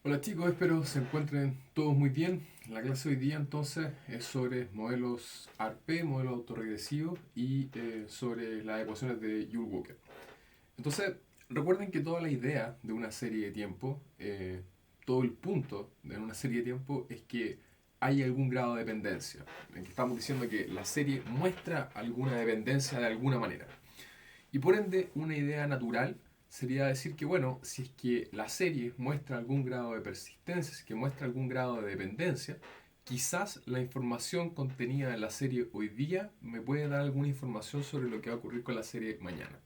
Hola chicos, espero se encuentren todos muy bien. La clase de hoy día entonces es sobre modelos ARP, modelos autorregresivos y sobre las ecuaciones de Joule Walker. Entonces, recuerden que toda la idea de una serie de tiempo, todo el punto de una serie de tiempo es que hay algún grado de dependencia. En que estamos diciendo que la serie muestra alguna dependencia de alguna manera. Y por ende, una idea natural sería decir que, bueno, si es que la serie muestra algún grado de persistencia, si es que muestra algún grado de dependencia, quizás la información contenida en la serie hoy día me puede dar alguna información sobre lo que va a ocurrir con la serie mañana.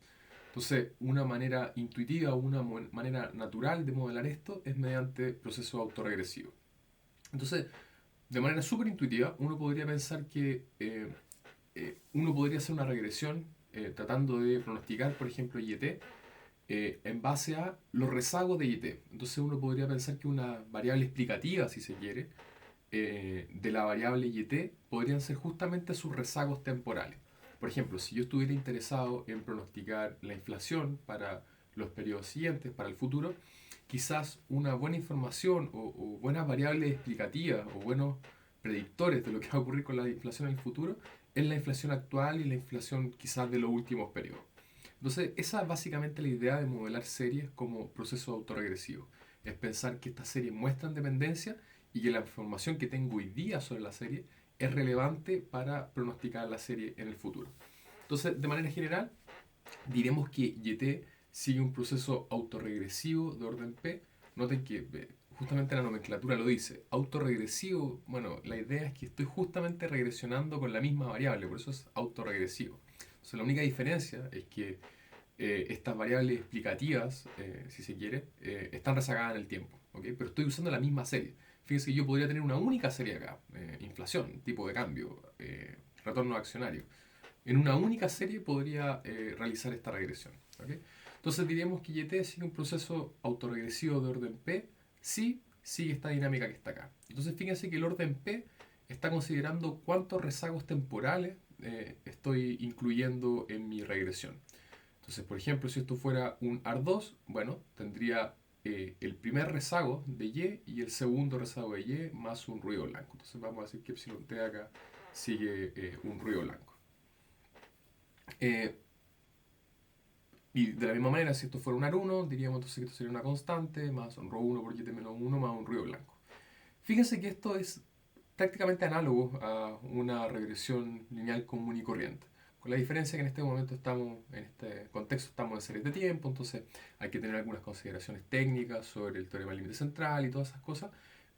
Entonces, una manera intuitiva, una manera natural de modelar esto es mediante procesos autorregresivos. Entonces, de manera súper intuitiva, uno podría pensar que uno podría hacer una regresión tratando de pronosticar, por ejemplo, YT en base a los rezagos de YT. Entonces uno podría pensar que una variable explicativa, si se quiere, de la variable YT podrían ser justamente sus rezagos temporales. Por ejemplo, si yo estuviera interesado en pronosticar la inflación para los periodos siguientes, para el futuro, quizás una buena información o buenas variables explicativas o buenos predictores de lo que va a ocurrir con la inflación en el futuro es la inflación actual y la inflación quizás de los últimos periodos. Entonces, esa es básicamente la idea de modelar series como proceso autorregresivo. Es pensar que estas series muestran dependencia y que la información que tengo hoy día sobre la serie es relevante para pronosticar la serie en el futuro. Entonces, de manera general, diremos que YT sigue un proceso autorregresivo de orden P. Noten que justamente la nomenclatura lo dice. Autorregresivo, bueno, la idea es que estoy justamente regresionando con la misma variable, por eso es autorregresivo. Entonces, la única diferencia es que estas variables explicativas, si se quiere, están rezagadas en el tiempo, ¿ok? Pero estoy usando la misma serie. Fíjense que yo podría tener una única serie acá, inflación, tipo de cambio, retorno accionario. En una única serie podría realizar esta regresión, ¿ok? Entonces diríamos que YT sigue un proceso autorregresivo de orden P, si sigue esta dinámica que está acá. Entonces fíjense que el orden P está considerando cuántos rezagos temporales estoy incluyendo en mi regresión. Entonces, por ejemplo, si esto fuera un AR2, bueno, tendría el primer rezago de Y el segundo rezago de Y más un ruido blanco. Entonces vamos a decir que epsilon t acá sigue un ruido blanco. Eh, y de la misma manera, si esto fuera un AR1, diríamos entonces que esto sería una constante, más un ρ1 por YT menos 1 más un ruido blanco. Fíjense que esto es prácticamente análogo a una regresión lineal común y corriente. Con la diferencia que en este momento estamos, en este contexto estamos en series de tiempo, entonces hay que tener algunas consideraciones técnicas sobre el teorema del límite central y todas esas cosas,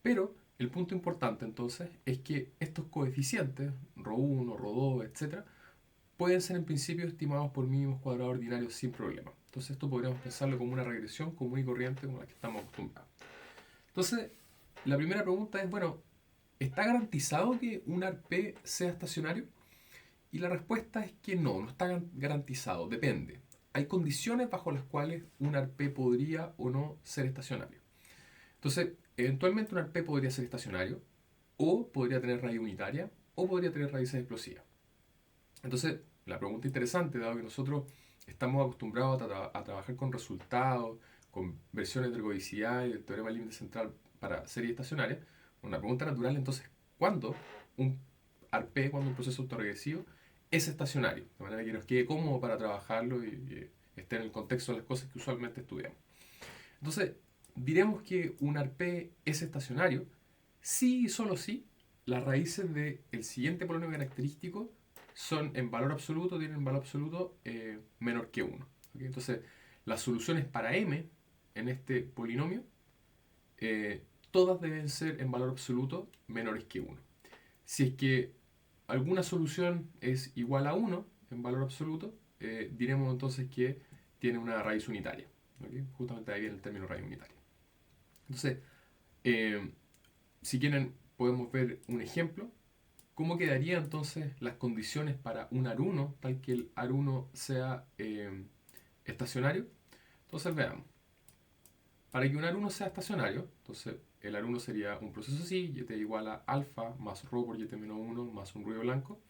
pero el punto importante entonces es que estos coeficientes, ρ1, ρ2, etc., pueden ser en principio estimados por mínimos cuadrados ordinarios sin problema. Entonces esto podríamos pensarlo como una regresión común y corriente como la que estamos acostumbrados. Entonces, la primera pregunta es, bueno, ¿está garantizado que un ARP sea estacionario? Y la respuesta es que no, no está garantizado, depende. Hay condiciones bajo las cuales un ARP podría o no ser estacionario. Entonces, eventualmente un ARP podría ser estacionario, o podría tener raíz unitaria, o podría tener raíces explosivas. Entonces, la pregunta interesante, dado que nosotros estamos acostumbrados a trabajar con resultados, con versiones de ergodicidad y del teorema del límite central para series estacionarias, una pregunta natural entonces, ¿cuándo un ARP, cuando un proceso autorregresivo, es estacionario? De manera que nos quede cómodo para trabajarlo y esté en el contexto de las cosas que usualmente estudiamos. Entonces, diremos que un ARP es estacionario si y solo si las raíces del siguiente polinomio característico son en valor absoluto, tienen valor absoluto menor que 1. ¿Okay? Entonces, las soluciones para m en este polinomio, eh, todas deben ser en valor absoluto menores que 1. Si es que alguna solución es igual a 1 en valor absoluto, diremos entonces que tiene una raíz unitaria. ¿Okay? Justamente ahí viene el término raíz unitaria. Entonces, eh, si quieren, podemos ver un ejemplo. ¿Cómo quedarían entonces las condiciones para un AR1, tal que el AR1 sea estacionario? Entonces veamos. Para que un AR1 sea estacionario, entonces el AR1 sería un proceso así, y t igual a alfa más ρ por y t menos 1 más un ruido blanco.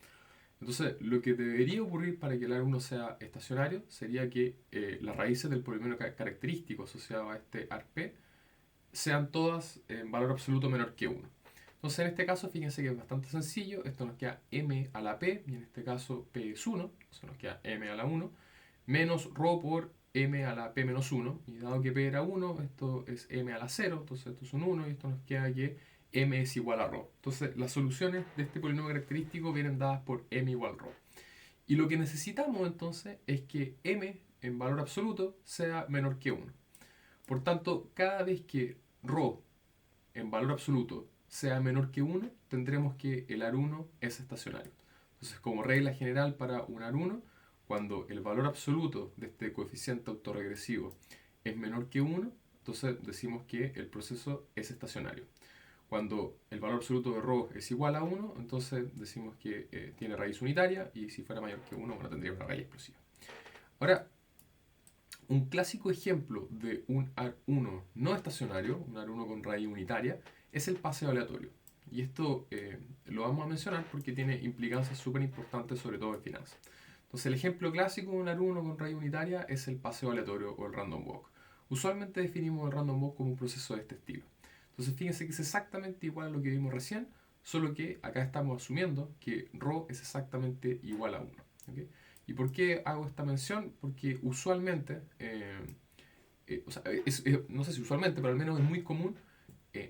Entonces, lo que debería ocurrir para que el AR1 sea estacionario sería que las raíces del polinomio característico asociado a este ARP sean todas en valor absoluto menor que 1. Entonces en este caso fíjense que es bastante sencillo, esto nos queda m a la p, y en este caso p es 1, entonces nos queda m a la 1, menos ρ por m a la p menos 1, y dado que p era 1, esto es m a la 0, entonces esto es un 1, y esto nos queda que m es igual a ρ. Entonces las soluciones de este polinomio característico vienen dadas por m igual ρ. Y lo que necesitamos entonces es que m en valor absoluto sea menor que 1. Por tanto, cada vez que ρ en valor absoluto sea menor que 1, tendremos que el AR1 es estacionario. Entonces, como regla general para un AR1, cuando el valor absoluto de este coeficiente autorregresivo es menor que 1, entonces decimos que el proceso es estacionario. Cuando el valor absoluto de ρ es igual a 1, entonces decimos que tiene raíz unitaria, y si fuera mayor que 1, bueno, tendría una raíz explosiva. Ahora, un clásico ejemplo de un AR1 no estacionario, un AR1 con raíz unitaria, es el paseo aleatorio. Y esto lo vamos a mencionar porque tiene implicancias súper importantes, sobre todo en finanzas. Entonces, el ejemplo clásico de un AR1 con raíz unitaria es el paseo aleatorio o el random walk. Usualmente definimos el random walk como un proceso de este estilo. Entonces, fíjense que es exactamente igual a lo que vimos recién, solo que acá estamos asumiendo que ρ es exactamente igual a 1. ¿Okay? ¿Y por qué hago esta mención? Porque usualmente, o sea, no sé si usualmente, pero al menos es muy común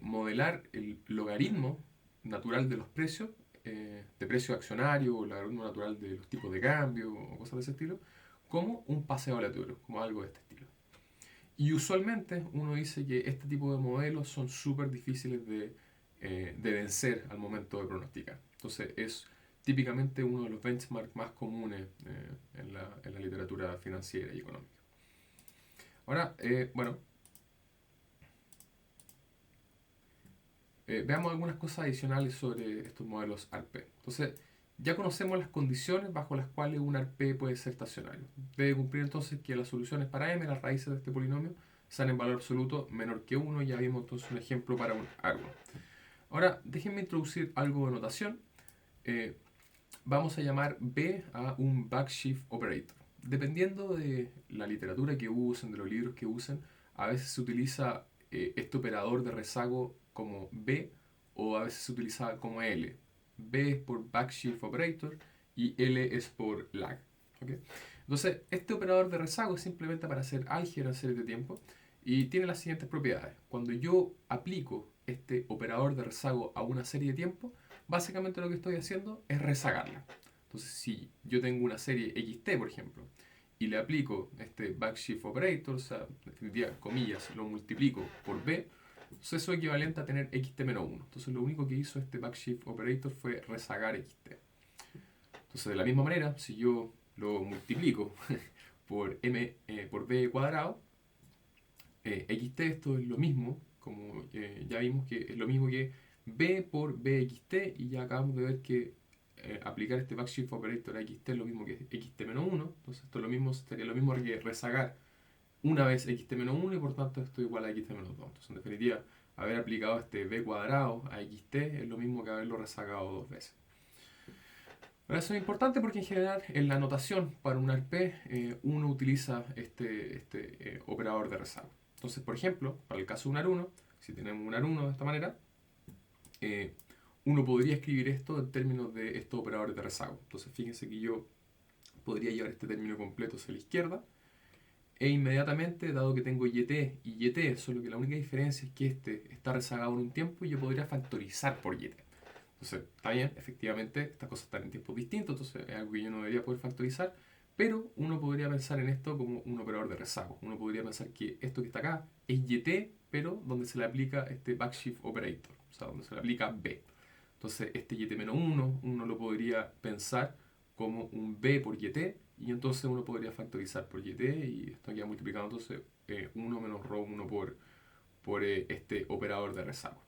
modelar el logaritmo natural de los precios, de precio accionario, o el logaritmo natural de los tipos de cambio, o cosas de ese estilo, como un paseo aleatorio, como algo de este estilo. Y usualmente uno dice que este tipo de modelos son súper difíciles de vencer al momento de pronosticar. Entonces es típicamente uno de los benchmarks más comunes en la literatura financiera y económica. Ahora, bueno, veamos algunas cosas adicionales sobre estos modelos ARP. Entonces, ya conocemos las condiciones bajo las cuales un ARP puede ser estacionario. Debe cumplir entonces que las soluciones para m, las raíces de este polinomio, sean en valor absoluto menor que 1. Ya vimos entonces un ejemplo para un AR1. Ahora, déjenme introducir algo de notación. Eh, Vamos a llamar B a un backshift operator. Dependiendo de la literatura que usen, de los libros que usen, a veces se utiliza este operador de rezago como B, o a veces se utiliza como L. B es por backshift operator y L es por lag. ¿Okay? Entonces, este operador de rezago es simplemente para hacer álgebra en series de tiempo y tiene las siguientes propiedades. Cuando yo aplico este operador de rezago a una serie de tiempo, básicamente lo que estoy haciendo es rezagarla. Entonces, si yo tengo una serie XT, por ejemplo, y le aplico este backshift operator, o sea, en definitiva, comillas, lo multiplico por B, entonces eso es equivalente a tener XT-1. Entonces, lo único que hizo este backshift operator fue rezagar XT. Entonces, de la misma manera, si yo lo multiplico por, por B cuadrado, XT, esto es lo mismo, como ya vimos que es lo mismo que B por BXT, y ya acabamos de ver que aplicar este backshift operator a XT es lo mismo que XT-1, entonces esto es lo mismo, sería lo mismo que rezagar una vez XT-1, y por tanto esto es igual a XT-2. Entonces, en definitiva, haber aplicado este B cuadrado a XT es lo mismo que haberlo rezagado dos veces. Ahora, eso es importante porque en general en la notación para un ARP uno utiliza este operador de rezago. Entonces, por ejemplo, para el caso de un AR1, si tenemos un AR1 de esta manera, eh, uno podría escribir esto en términos de estos operadores de rezago. Entonces, fíjense que yo podría llevar este término completo hacia la izquierda, e inmediatamente, dado que tengo YT y YT, solo que la única diferencia es que este está rezagado en un tiempo, y yo podría factorizar por YT. Entonces, está bien, efectivamente, estas cosas están en tiempos distintos, entonces es algo que yo no debería poder factorizar, pero uno podría pensar en esto como un operador de rezago. Uno podría pensar que esto que está acá es YT, pero donde se le aplica este backshift operator, o sea, donde se le aplica B. Entonces, este YT-1, uno lo podría pensar como un B por YT, y entonces uno podría factorizar por YT, y esto queda multiplicado entonces 1 menos ρ1 por este operador de rezago.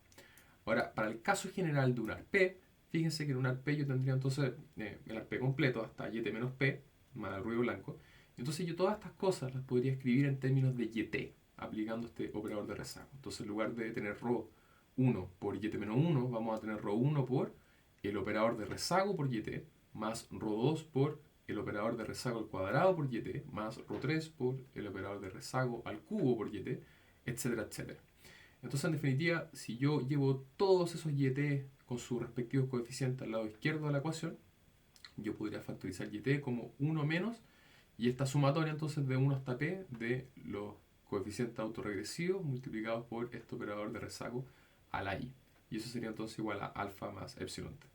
Ahora, para el caso general de un ARP, fíjense que en un ARP yo tendría entonces el ARP completo hasta YT menos P, más el ruido blanco. Entonces yo todas estas cosas las podría escribir en términos de YT, aplicando este operador de rezago. Entonces, en lugar de tener ρ1 por YT menos 1, vamos a tener ρ1 por el operador de rezago por YT, más ρ2 por el operador de rezago al cuadrado por YT, más ρ3 por el operador de rezago al cubo por YT, etcétera, etcétera. Entonces, en definitiva, si yo llevo todos esos YT con sus respectivos coeficientes al lado izquierdo de la ecuación, yo podría factorizar YT como 1 menos, y esta sumatoria entonces de 1 hasta P de los coeficientes autorregresivos multiplicados por este operador de rezago a la I. Y eso sería entonces igual a alfa más epsilon t.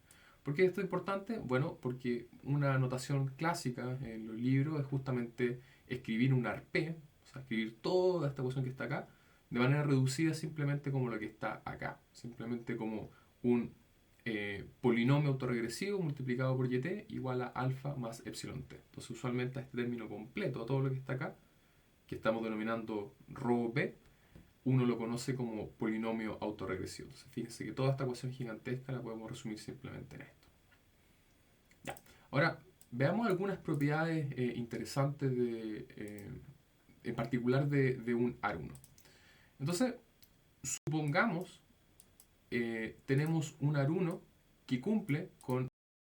¿Por qué esto es importante? Bueno, porque una notación clásica en los libros es justamente escribir un ARP, o sea, escribir toda esta ecuación que está acá, de manera reducida simplemente como lo que está acá, simplemente como un polinomio autorregresivo multiplicado por yt igual a alfa más epsilon t. Entonces usualmente a este término completo, a todo lo que está acá, que estamos denominando ρ b, uno lo conoce como polinomio autorregresivo. Entonces fíjense que toda esta ecuación gigantesca la podemos resumir simplemente en esto. Ya. Ahora, veamos algunas propiedades interesantes en particular de un AR1. Entonces, supongamos tenemos un AR1 que cumple con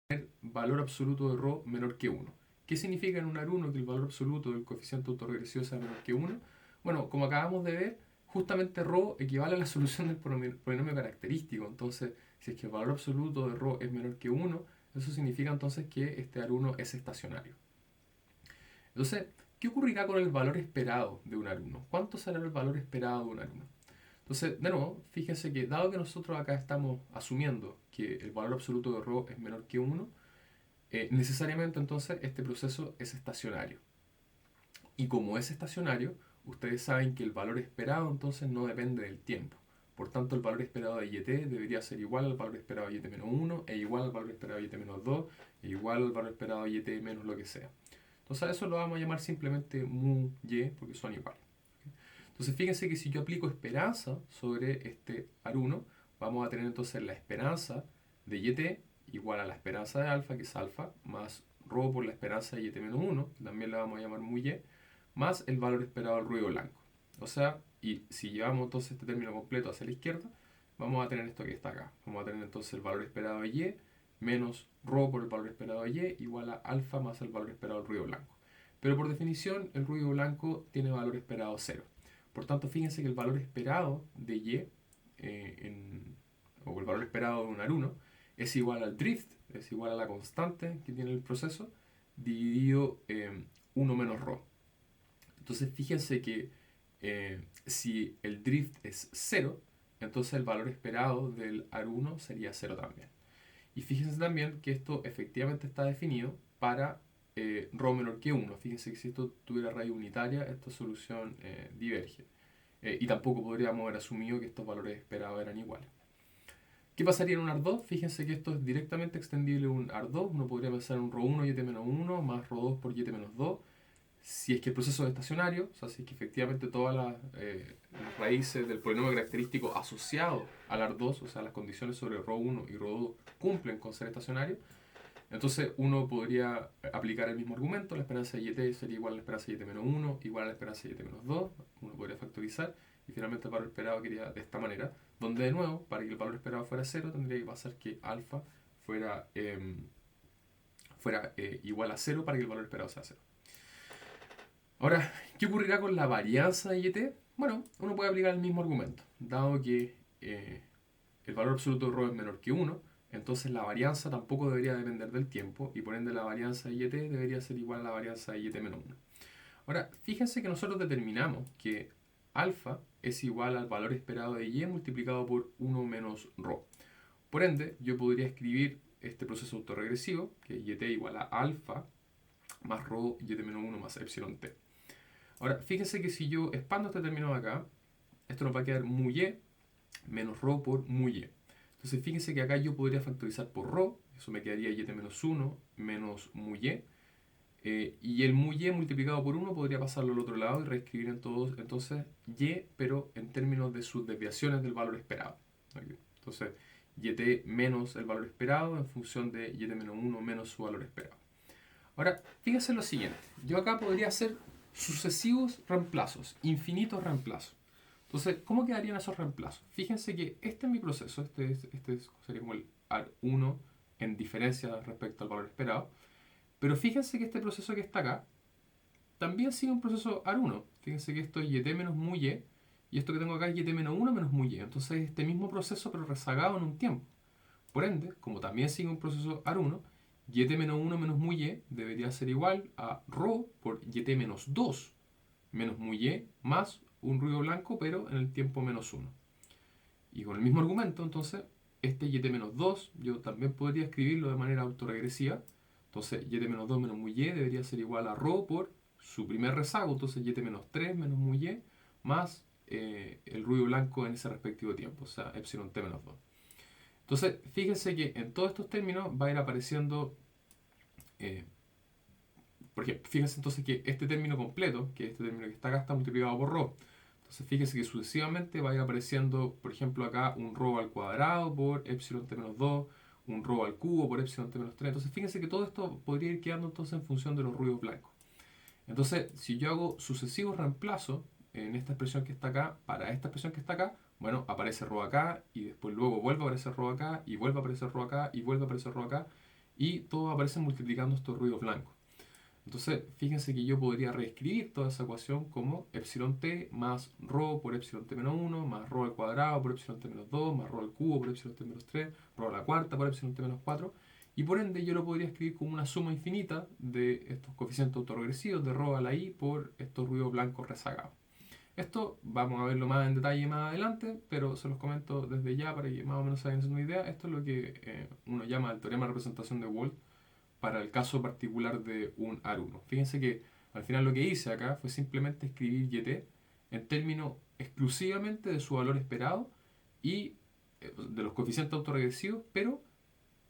el valor absoluto de ρ menor que 1. ¿Qué significa en un AR1 que el valor absoluto del coeficiente autorregresivo sea menor que 1? Bueno, como acabamos de ver, justamente ρ equivale a la solución del polinomio característico. Entonces, si es que el valor absoluto de ρ es menor que 1, eso significa entonces que este AR1 es estacionario. Entonces, ¿qué ocurrirá con el valor esperado de un AR1? ¿Cuánto será el valor esperado de un AR1? Entonces, de nuevo, fíjense que dado que nosotros acá estamos asumiendo que el valor absoluto de ρ es menor que 1, necesariamente entonces este proceso es estacionario. Y como es estacionario, ustedes saben que el valor esperado entonces no depende del tiempo. Por tanto, el valor esperado de YT debería ser igual al valor esperado de YT-1, e igual al valor esperado de YT-2, e igual al valor esperado de YT menos lo que sea. Entonces a eso lo vamos a llamar simplemente mu y, porque son iguales. Entonces fíjense que si yo aplico esperanza sobre este AR1, vamos a tener entonces la esperanza de YT igual a la esperanza de alfa, que es alfa, más ρ por la esperanza de YT-1, que también la vamos a llamar mu y, más el valor esperado del ruido blanco. O sea, y si llevamos entonces este término completo hacia la izquierda, vamos a tener esto que está acá. Vamos a tener entonces el valor esperado de Y menos ρ por el valor esperado de Y igual a alfa más el valor esperado del ruido blanco. Pero por definición, el ruido blanco tiene valor esperado 0. Por tanto, fíjense que el valor esperado de Y, o el valor esperado de un AR1, es igual al drift, es igual a la constante que tiene el proceso, dividido 1 menos ρ. Entonces fíjense que si el drift es 0, entonces el valor esperado del AR1 sería 0 también. Y fíjense también que esto efectivamente está definido para ρ menor que 1. Fíjense que si esto tuviera raíz unitaria, esta solución diverge. Y tampoco podríamos haber asumido que estos valores esperados eran iguales. ¿Qué pasaría en un AR2? Fíjense que esto es directamente extendible a un AR2. Uno podría pensar en un ρ1 YT-1 más ρ2 por YT-2. Si es que el proceso es estacionario, o sea, si es que efectivamente todas las raíces del polinomio característico asociado al AR2, o sea, las condiciones sobre ρ1 y ρ2 cumplen con ser estacionario, entonces uno podría aplicar el mismo argumento, la esperanza de YT sería igual a la esperanza de YT-1, igual a la esperanza de YT-2, uno podría factorizar, y finalmente el valor esperado quedaría de esta manera, donde de nuevo, para que el valor esperado fuera 0, tendría que pasar que alfa fuera igual a 0 para que el valor esperado sea 0. Ahora, ¿qué ocurrirá con la varianza de YT? Bueno, uno puede aplicar el mismo argumento. Dado que el valor absoluto de ρ es menor que 1, entonces la varianza tampoco debería depender del tiempo, y por ende la varianza de YT debería ser igual a la varianza de YT menos 1. Ahora, fíjense que nosotros determinamos que alfa es igual al valor esperado de Y multiplicado por 1 menos ρ. Por ende, yo podría escribir este proceso autorregresivo, que es YT igual a alfa más ρ YT menos 1 más epsilon t. Ahora, fíjense que si yo expando este término de acá, esto nos va a quedar mu y menos ρ por mu y. Entonces fíjense que acá yo podría factorizar por ρ, eso me quedaría YT menos 1 menos mu y. Y el mu y multiplicado por 1 podría pasarlo al otro lado y reescribir entonces y, pero en términos de sus desviaciones del valor esperado. ¿Okay? Entonces, YT menos el valor esperado en función de YT menos 1 menos su valor esperado. Ahora, fíjense lo siguiente. Yo acá podría hacer sucesivos reemplazos, infinitos reemplazos. Entonces, ¿cómo quedarían esos reemplazos? Fíjense que este es mi proceso, sería como el AR1 en diferencia respecto al valor esperado. Pero fíjense que este proceso que está acá también sigue un proceso AR1. Fíjense que esto es YT menos mu y, y esto que tengo acá es YT-1 menos muy y. Entonces este mismo proceso pero rezagado en un tiempo. Por ende, como también sigue un proceso AR1, YT-1 menos muy y debería ser igual a ρ por YT-2 menos muy y más un ruido blanco pero en el tiempo -1. Y con el mismo argumento, entonces, este YT-2 yo también podría escribirlo de manera autorregresiva. Entonces, YT-2 menos muy y debería ser igual a ρ por su primer rezago, entonces YT-3 menos muy y más el ruido blanco en ese respectivo tiempo, o sea, epsilon t menos 2. Entonces, fíjense que en todos estos términos va a ir apareciendo, eh, por ejemplo, fíjense entonces que este término completo, que este término que está acá, está multiplicado por ρ. Entonces fíjense que sucesivamente va a ir apareciendo, por ejemplo, acá un ρ al cuadrado por epsilon t menos 2, un ρ al cubo por epsilon t menos 3. Entonces fíjense que todo esto podría ir quedando entonces en función de los ruidos blancos. Entonces, si yo hago sucesivos reemplazos en esta expresión que está acá, para esta expresión que está acá, bueno, aparece ρ acá y después luego vuelve a aparecer ρ acá y vuelve a aparecer ρ acá y vuelve a aparecer ρ acá y todo aparece multiplicando estos ruidos blancos. Entonces, fíjense que yo podría reescribir toda esa ecuación como epsilon t más ρ por epsilon t menos 1, más ρ al cuadrado por epsilon t menos 2, más ρ al cubo por epsilon t menos 3, ρ a la cuarta por epsilon t menos 4. Y por ende yo lo podría escribir como una suma infinita de estos coeficientes autorregresivos de ρ a la i por estos ruidos blancos rezagados. Esto vamos a verlo más en detalle más adelante, pero se los comento desde ya para que más o menos se hagan una idea. Esto es lo que uno llama el teorema de representación de Wolf para el caso particular de un AR1. Fíjense que al final lo que hice acá fue simplemente escribir YT en términos exclusivamente de su valor esperado y de los coeficientes autorregresivos, pero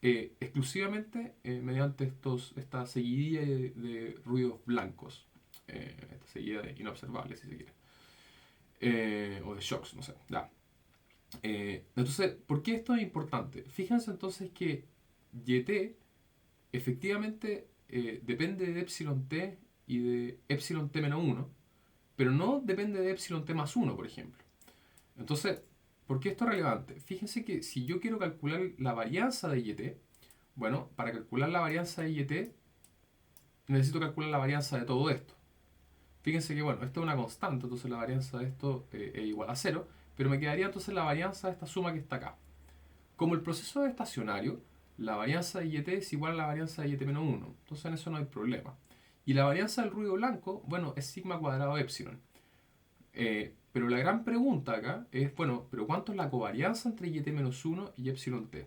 exclusivamente mediante esta seguidilla de ruidos blancos, esta seguidilla de inobservables, si se quiere, o de shocks, no sé. Ya. Entonces, ¿por qué esto es importante? Fíjense entonces que YT efectivamente depende de epsilon t y de epsilon t menos 1, pero no depende de epsilon t más 1, por ejemplo. Entonces, ¿por qué esto es relevante? Fíjense que si yo quiero calcular la varianza de YT, bueno, para calcular la varianza de YT necesito calcular la varianza de todo esto. Fíjense que, bueno, esto es una constante, entonces la varianza de esto es igual a 0, pero me quedaría entonces la varianza de esta suma que está acá. Como el proceso es estacionario, la varianza de YT es igual a la varianza de YT menos 1, entonces en eso no hay problema. Y la varianza del ruido blanco, bueno, es sigma cuadrado epsilon. Pero la gran pregunta acá es, bueno, ¿pero cuánto es la covarianza entre YT menos 1 y epsilon t?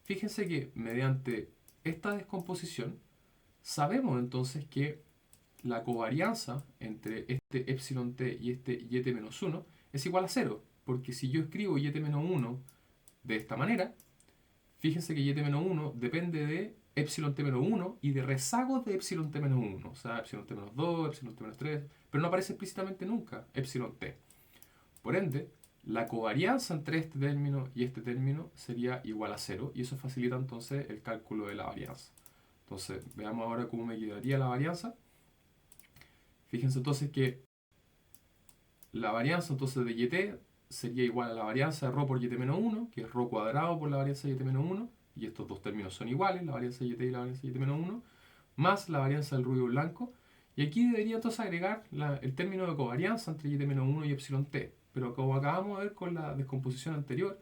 Fíjense que mediante esta descomposición sabemos entonces que la covarianza entre este epsilon t y este YT menos 1 es igual a 0, porque si yo escribo YT menos 1 de esta manera, fíjense que YT-1 depende de epsilon t-1 y de rezagos de epsilon t-1, o sea, epsilon t-2, epsilon t-3, pero no aparece explícitamente nunca epsilon t. Por ende, la covarianza entre este término y este término sería igual a 0 y eso facilita entonces el cálculo de la varianza. Entonces, veamos ahora cómo me quedaría la varianza. Fíjense entonces que la varianza entonces de YT sería igual a la varianza de ρ por YT-1, que es ρ cuadrado por la varianza de YT-1, y estos dos términos son iguales, la varianza de YT y la varianza de YT-1, más la varianza del ruido blanco. Y aquí debería entonces agregar el término de covarianza entre YT-1 y epsilon t. Pero como acabamos de ver con la descomposición anterior,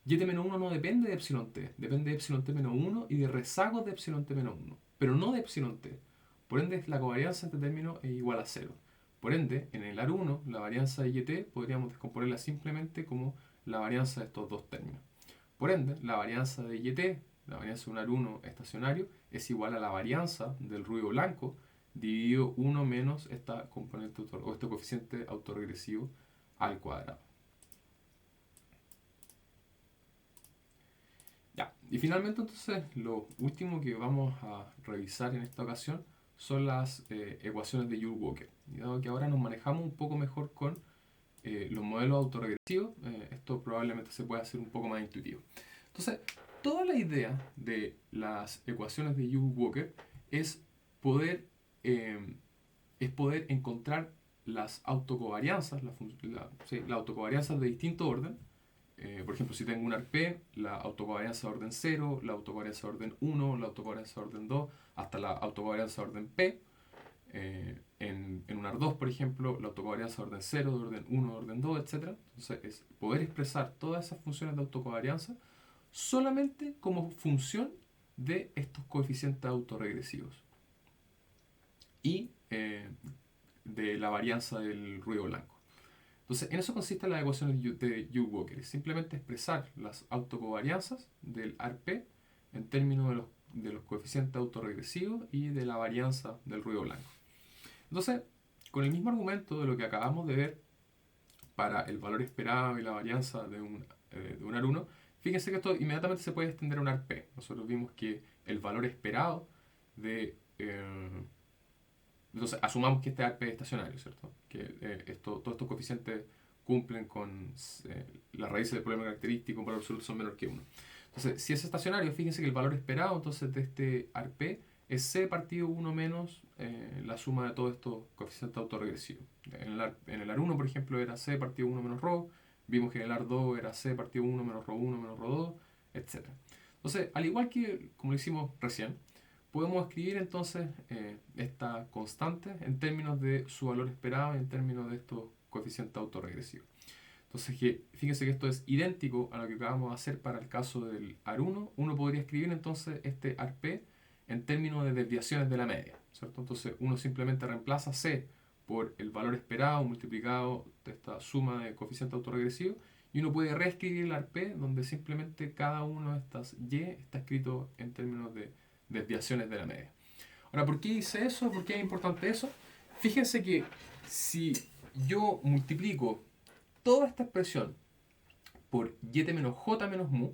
YT-1 no depende de epsilon t, depende de epsilon t-1 y de rezagos de epsilon t-1, pero no de epsilon t. Por ende, la covarianza de este término es igual a 0. Por ende, en el AR1, la varianza de YT podríamos descomponerla simplemente como la varianza de estos dos términos. Por ende, la varianza de YT, la varianza de un AR1 estacionario, es igual a la varianza del ruido blanco dividido 1 menos esta componente o este coeficiente autorregresivo al cuadrado. Ya, y finalmente entonces lo último que vamos a revisar en esta ocasión son las ecuaciones de Joule-Walker. Y dado que ahora nos manejamos un poco mejor con los modelos autorregresivos, esto probablemente se pueda hacer un poco más intuitivo. Entonces, toda la idea de las ecuaciones de Joule-Walker es poder, poder encontrar las autocovarianzas, las autocovarianzas de distinto orden. Por ejemplo, si tengo un ARP, la autocovarianza de orden 0, la autocovarianza de orden 1, la autocovarianza de orden 2, hasta la autocovarianza de orden P. en un AR2, por ejemplo, la autocovarianza de orden 0, de orden 1, de orden 2, etc. Entonces, es poder expresar todas esas funciones de autocovarianza solamente como función de estos coeficientes autorregresivos y de la varianza del ruido blanco. Entonces, en eso consiste la ecuación de Yu-Walker, es simplemente expresar las autocovarianzas del ARP en términos de los coeficientes autorregresivos y de la varianza del ruido blanco. Entonces, con el mismo argumento de lo que acabamos de ver para el valor esperado y la varianza de un AR1, fíjense que esto inmediatamente se puede extender a un ARP. Nosotros vimos que el valor esperado de... entonces, asumamos que este ARP es estacionario, ¿cierto? Que todos estos coeficientes cumplen con las raíces del problema característico, un valor absoluto son menor que 1. Entonces, si es estacionario, fíjense que el valor esperado entonces de este ARP es C partido 1 menos la suma de todos estos coeficientes autorregresivos. En el AR1, por ejemplo, era C partido 1 menos ρ. Vimos que en el AR2 era C partido 1 menos ρ1 menos ρ2, etc. Entonces, al igual que como lo hicimos recién, podemos escribir entonces esta constante en términos de su valor esperado y en términos de estos coeficientes autorregresivos. Entonces, fíjense que esto es idéntico a lo que acabamos de hacer para el caso del AR1. Uno podría escribir entonces este ARP en términos de desviaciones de la media, ¿cierto? Entonces, uno simplemente reemplaza C por el valor esperado multiplicado de esta suma de coeficientes autorregresivos y uno puede reescribir el ARP donde simplemente cada una de estas Y está escrito en términos de desviaciones de la media. Ahora, ¿por qué hice eso? ¿Por qué es importante eso? Fíjense que si yo multiplico toda esta expresión por yt menos j menos mu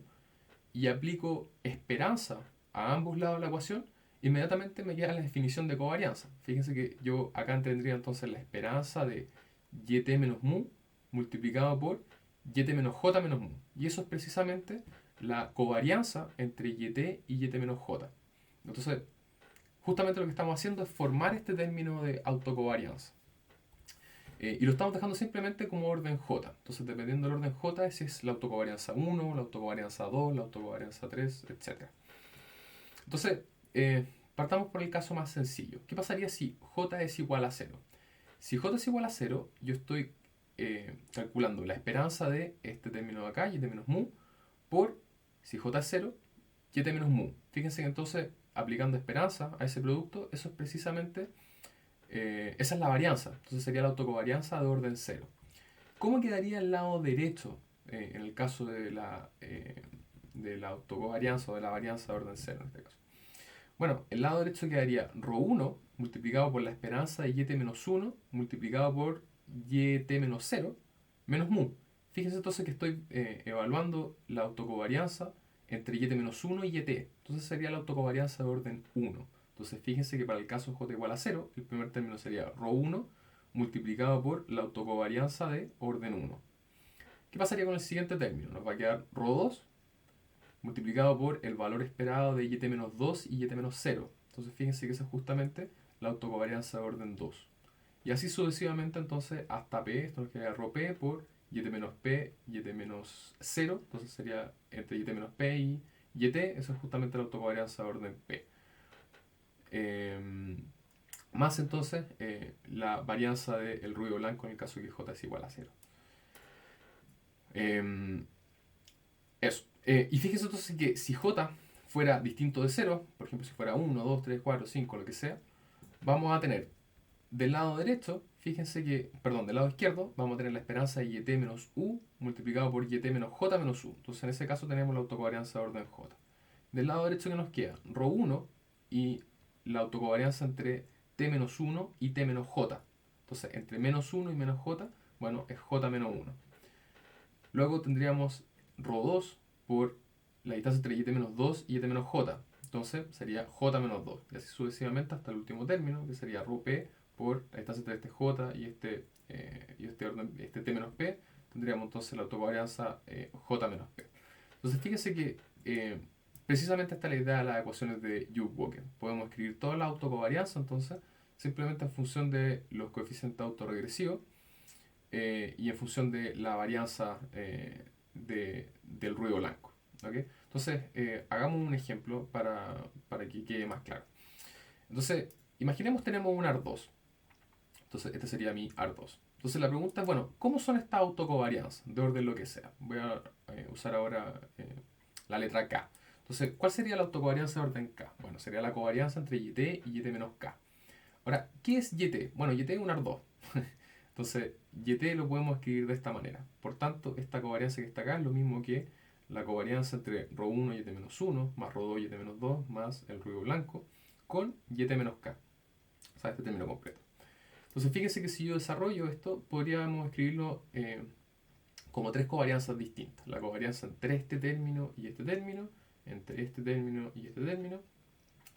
y aplico esperanza a ambos lados de la ecuación, inmediatamente me queda la definición de covarianza. Fíjense que yo acá tendría entonces la esperanza de yt menos mu multiplicado por yt menos j menos mu. Y eso es precisamente la covarianza entre yt y yt menos j. Entonces, justamente lo que estamos haciendo es formar este término de autocovarianza. Y lo estamos dejando simplemente como orden J. Entonces, dependiendo del orden J, si es la autocovarianza 1, la autocovarianza 2, la autocovarianza 3, etc. Entonces, partamos por el caso más sencillo. ¿Qué pasaría si J es igual a 0? Si J es igual a 0, yo estoy calculando la esperanza de este término de acá, y de menos mu, por, si J es 0, y de menos mu. Fíjense que entonces, aplicando esperanza a ese producto, eso es precisamente, esa es la varianza. Entonces sería la autocovarianza de orden 0. ¿Cómo quedaría el lado derecho en el caso de la autocovarianza o de la varianza de orden 0 en este caso? Bueno, el lado derecho quedaría ρ1 multiplicado por la esperanza de yt menos 1 multiplicado por yt menos 0 menos mu. Fíjense entonces que estoy evaluando la autocovarianza entre yt menos 1 y yt. Entonces sería la autocovarianza de orden 1. Entonces fíjense que para el caso j igual a 0, el primer término sería ρ1 multiplicado por la autocovarianza de orden 1. ¿Qué pasaría con el siguiente término? Nos va a quedar ρ2 multiplicado por el valor esperado de yt menos 2 y yt menos 0. Entonces fíjense que esa es justamente la autocovarianza de orden 2. Y así sucesivamente entonces hasta p, esto nos queda ρp por yt menos p, yt menos 0. Entonces sería entre yt menos p y yt, eso es justamente la autocovarianza de orden p. Más entonces la varianza del ruido blanco en el caso de que j es igual a 0. Eso. Y fíjense entonces que si j fuera distinto de 0, por ejemplo si fuera 1, 2, 3, 4, 5, lo que sea, vamos a tener del lado derecho, fíjense que, perdón, del lado izquierdo, vamos a tener la esperanza de yt menos u multiplicado por yt menos j menos u. Entonces en ese caso tenemos la autocovarianza de orden j. Del lado derecho que nos queda ρ1 y la autocovarianza entre t menos 1 y t menos j. Entonces entre menos 1 y menos j, bueno, es j menos 1. Luego tendríamos ρ2 por la distancia entre yt menos 2 y yt menos j. Entonces sería j menos 2. Y así sucesivamente hasta el último término, que sería ρp por la distancia entre este j y este t menos p. Tendríamos entonces la autocovarianza j menos p. Entonces fíjense que precisamente esta es la idea de las ecuaciones de Yu-Walker. Podemos escribir toda la autocovarianza entonces simplemente en función de los coeficientes autorregresivos y en función de la varianza del ruido blanco. ¿Okay? Entonces, hagamos un ejemplo para que quede más claro. Entonces, imaginemos tenemos un AR2. Entonces este sería mi AR2. Entonces la pregunta es, bueno, ¿cómo son estas autocovarianzas? De orden lo que sea. Voy a usar ahora la letra K. Entonces, ¿cuál sería la autocovarianza de orden K? Bueno, sería la covarianza entre YT y YT menos K. Ahora, ¿qué es YT? Bueno, YT es un AR2. Entonces, YT lo podemos escribir de esta manera. Por tanto, esta covarianza que está acá es lo mismo que la covarianza entre ρ1 y YT menos 1, más ρ2 y YT menos 2, más el ruido blanco, con YT menos K. O sea, este término completo. Entonces, fíjense que si yo desarrollo esto, podríamos escribirlo como tres covarianzas distintas. La covarianza entre este término y este término, entre este término y este término,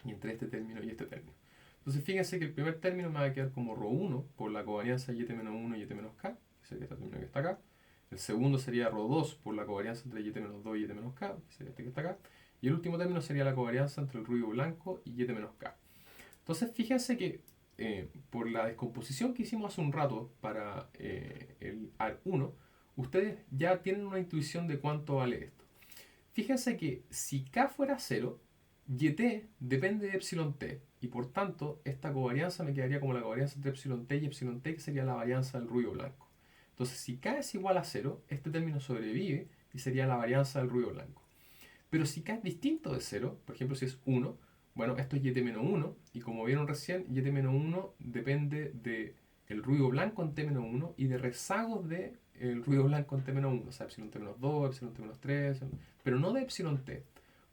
y entre este término y este término. Entonces fíjense que el primer término me va a quedar como ρ1 por la covarianza YT-1 y YT-K, que sería este término que está acá. El segundo sería ρ2 por la covarianza entre YT-2 y YT-K, que sería este que está acá. Y el último término sería la covarianza entre el ruido blanco y YT-K. Entonces fíjense que por la descomposición que hicimos hace un rato para el AR1, ustedes ya tienen una intuición de cuánto vale esto. Fíjense que si K fuera 0, YT depende de epsilon t, y por tanto esta covarianza me quedaría como la covarianza entre epsilon t y epsilon t, que sería la varianza del ruido blanco. Entonces, si K es igual a 0, este término sobrevive y sería la varianza del ruido blanco. Pero si K es distinto de 0, por ejemplo si es 1, bueno, esto es YT-1, y como vieron recién, YT-1 depende del ruido blanco en T-1 y de rezagos del ruido blanco en T-1, o sea, epsilon T-2, epsilon T-3, pero no de epsilon T.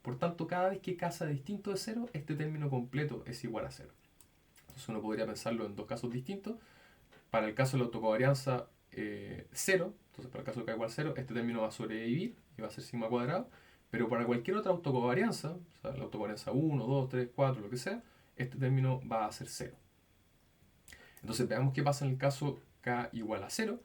Por tanto, cada vez que K sea distinto de 0, este término completo es igual a 0. Entonces uno podría pensarlo en dos casos distintos. Para el caso de la autocovarianza 0, entonces para el caso de K igual a 0, este término va a sobrevivir y va a ser sigma cuadrado. Pero para cualquier otra autocovarianza, o sea, la autocovarianza 1, 2, 3, 4, lo que sea, este término va a ser 0. Entonces veamos qué pasa en el caso K igual a 0.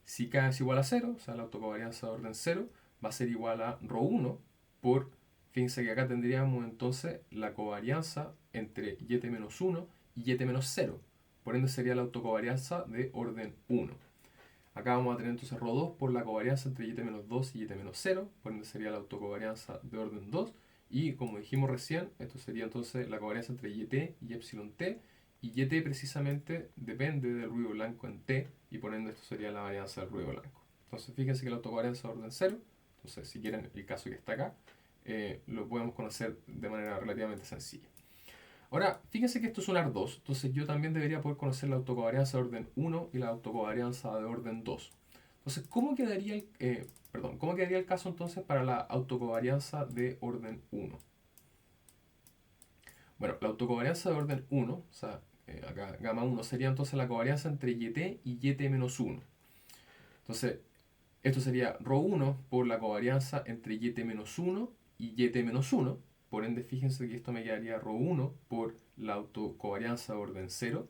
Si K es igual a 0, o sea, la autocovarianza de orden 0, va a ser igual a ρ1 por, fíjense que acá tendríamos entonces la covarianza entre YT-1 y YT-0. Por ende sería la autocovarianza de orden 1. Acá vamos a tener entonces ρ2 por la covarianza entre YT-2 y YT-0, por ende sería la autocovarianza de orden 2. Y como dijimos recién, esto sería entonces la covarianza entre YT y epsilon t, y YT precisamente depende del ruido blanco en T, y por ende esto sería la varianza del ruido blanco. Entonces fíjense que la autocovarianza de orden 0, entonces si quieren el caso que está acá, lo podemos conocer de manera relativamente sencilla. Ahora, fíjense que esto es un AR2, entonces yo también debería poder conocer la autocovarianza de orden 1 y la autocovarianza de orden 2. Entonces, ¿cómo quedaría el caso entonces para la autocovarianza de orden 1? Bueno, la autocovarianza de orden 1, o sea, acá gamma 1, sería entonces la covarianza entre YT y YT-1. Entonces, esto sería ρ1 por la covarianza entre YT-1 y YT-1. Por ende, fíjense que esto me quedaría ρ1 por la autocovarianza de orden 0,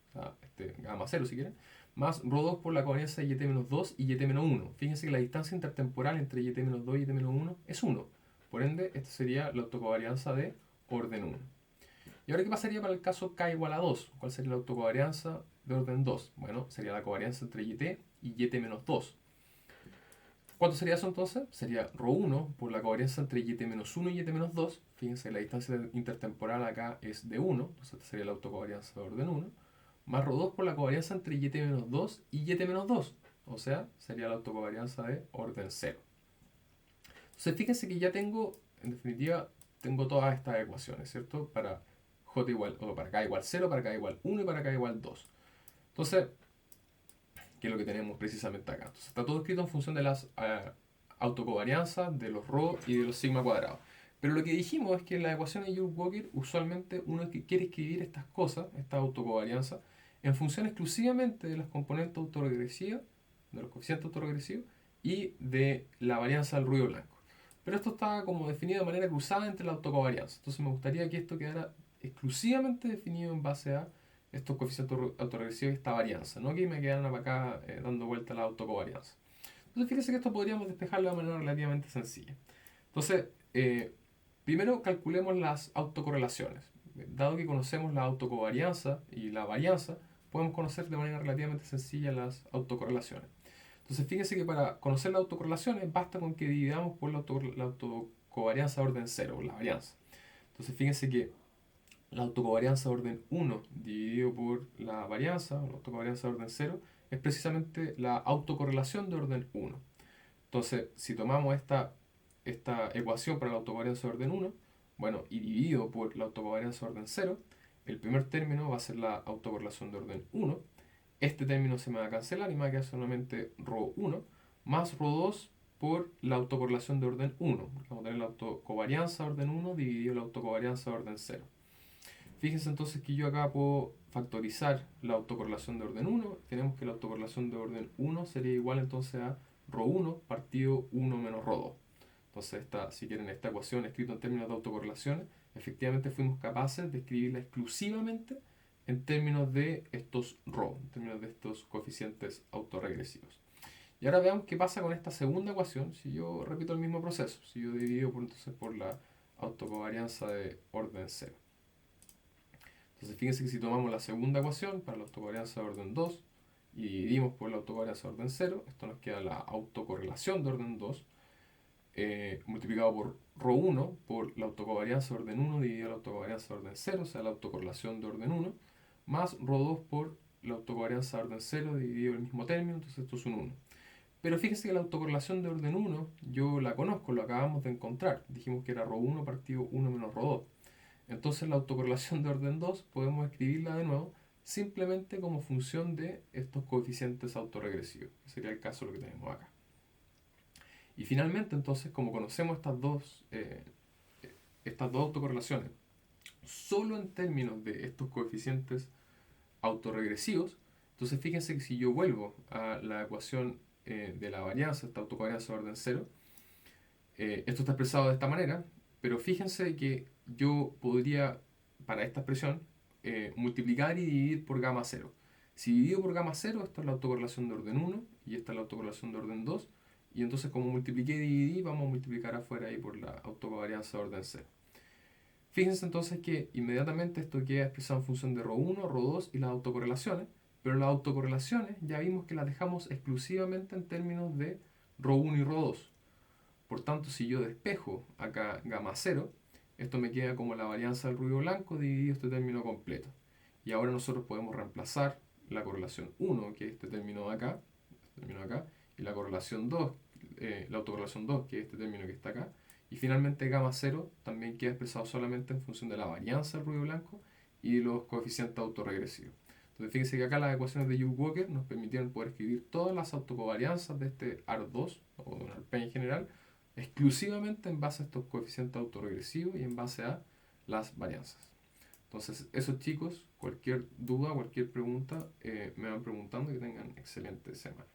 o sea, gamma 0 si quieren, más ρ2 por la covarianza de YT-2 y YT-1. Fíjense que la distancia intertemporal entre YT-2 y YT-1 es 1. Por ende, esta sería la autocovarianza de orden 1. ¿Y ahora qué pasaría para el caso K igual a 2? ¿Cuál sería la autocovarianza de orden 2? Bueno, sería la covarianza entre YT y YT-2. ¿Cuánto sería eso entonces? Sería ρ1 por la covarianza entre YT-1 y YT-2. Fíjense, la distancia intertemporal acá es de 1, entonces esta sería la autocovarianza de orden 1. Más ρ2 por la covarianza entre YT-2 y YT-2. O sea, sería la autocovarianza de orden 0. Entonces fíjense que ya tengo, en definitiva, tengo todas estas ecuaciones, ¿cierto? Para J igual, o para K igual 0, para K igual 1 y para K igual 2. Entonces, que es lo que tenemos precisamente acá. Entonces, está todo escrito en función de las autocovarianzas, de los ρ y de los sigma cuadrados. Pero lo que dijimos es que en las ecuaciones de Joule-Walker usualmente uno quiere escribir estas cosas, estas autocovarianzas, en función exclusivamente de los componentes autorregresivos, de los coeficientes autorregresivos y de la varianza del ruido blanco. Pero esto está como definido de manera cruzada entre la autocovarianza. Entonces me gustaría que esto quedara exclusivamente definido en base a estos coeficientes autorregresivos y esta varianza, no que me quedaran acá dando vuelta a la autocovarianza. Entonces fíjense que esto podríamos despejarlo de manera relativamente sencilla. Entonces, primero calculemos las autocorrelaciones. Dado que conocemos la autocovarianza y la varianza, podemos conocer de manera relativamente sencilla las autocorrelaciones. Entonces fíjense que para conocer las autocorrelaciones basta con que dividamos por la autocovarianza de orden 0, la varianza. Entonces fíjense que la autocovarianza de orden 1 dividido por la varianza, o la autocovarianza de orden 0, es precisamente la autocorrelación de orden 1. Entonces, si tomamos esta ecuación para la autocovarianza de orden 1, bueno, y dividido por la autocovarianza de orden 0, el primer término va a ser la autocorrelación de orden 1. Este término se me va a cancelar y me va a quedar solamente ρ1 más ρ2 por la autocorrelación de orden 1. Vamos a tener la autocovarianza de orden 1 dividido la autocovarianza de orden 0. Fíjense entonces que yo acá puedo factorizar la autocorrelación de orden 1. Tenemos que la autocorrelación de orden 1 sería igual entonces a ρ1 partido 1 menos ρ2. Entonces, si quieren, esta ecuación escrita en términos de autocorrelaciones, efectivamente fuimos capaces de escribirla exclusivamente en términos de estos ρ, en términos de estos coeficientes autorregresivos. Y ahora veamos qué pasa con esta segunda ecuación si yo repito el mismo proceso, si yo divido entonces por la autocovarianza de orden 0. Entonces fíjense que si tomamos la segunda ecuación para la autocovarianza de orden 2 y dividimos por la autocovarianza de orden 0, esto nos queda la autocorrelación de orden 2 multiplicado por ρ1 por la autocovarianza de orden 1 dividido la autocovarianza de orden 0, o sea la autocorrelación de orden 1, más ρ2 por la autocovarianza de orden 0 dividido el mismo término, entonces esto es un 1. Pero fíjense que la autocorrelación de orden 1 yo la conozco, lo acabamos de encontrar. Dijimos que era ρ1 partido 1 menos ρ2. Entonces la autocorrelación de orden 2 podemos escribirla de nuevo simplemente como función de estos coeficientes autorregresivos, que sería el caso de lo que tenemos acá. Y finalmente, entonces, como conocemos estas dos autocorrelaciones, solo en términos de estos coeficientes autorregresivos, entonces fíjense que si yo vuelvo a la ecuación de la varianza, esta autocovarianza de orden 0, esto está expresado de esta manera, pero fíjense que yo podría, para esta expresión, multiplicar y dividir por gamma 0. Si divido por gamma 0, esta es la autocorrelación de orden 1 y esta es la autocorrelación de orden 2. Y entonces como multipliqué y dividí, vamos a multiplicar afuera ahí por la autocovarianza de orden 0. Fíjense entonces que inmediatamente esto queda expresado en función de ρ1, ρ2 y las autocorrelaciones, pero las autocorrelaciones ya vimos que las dejamos exclusivamente en términos de ρ1 y ρ2. Por tanto, si yo despejo acá gamma 0, esto me queda como la varianza del ruido blanco dividido este término completo. Y ahora nosotros podemos reemplazar la correlación 1, que es este término de acá, y la correlación 2, la autocorrelación 2, que es este término que está acá. Y finalmente gamma 0 también queda expresado solamente en función de la varianza del ruido blanco y de los coeficientes autorregresivos. Entonces fíjense que acá las ecuaciones de Yuke-Walker nos permitieron poder escribir todas las autocovarianzas de este AR2 o de un ARP en general exclusivamente en base a estos coeficientes autorregresivos y en base a las varianzas. Entonces, esos chicos, cualquier duda, cualquier pregunta, me van preguntando. Que tengan excelente semana.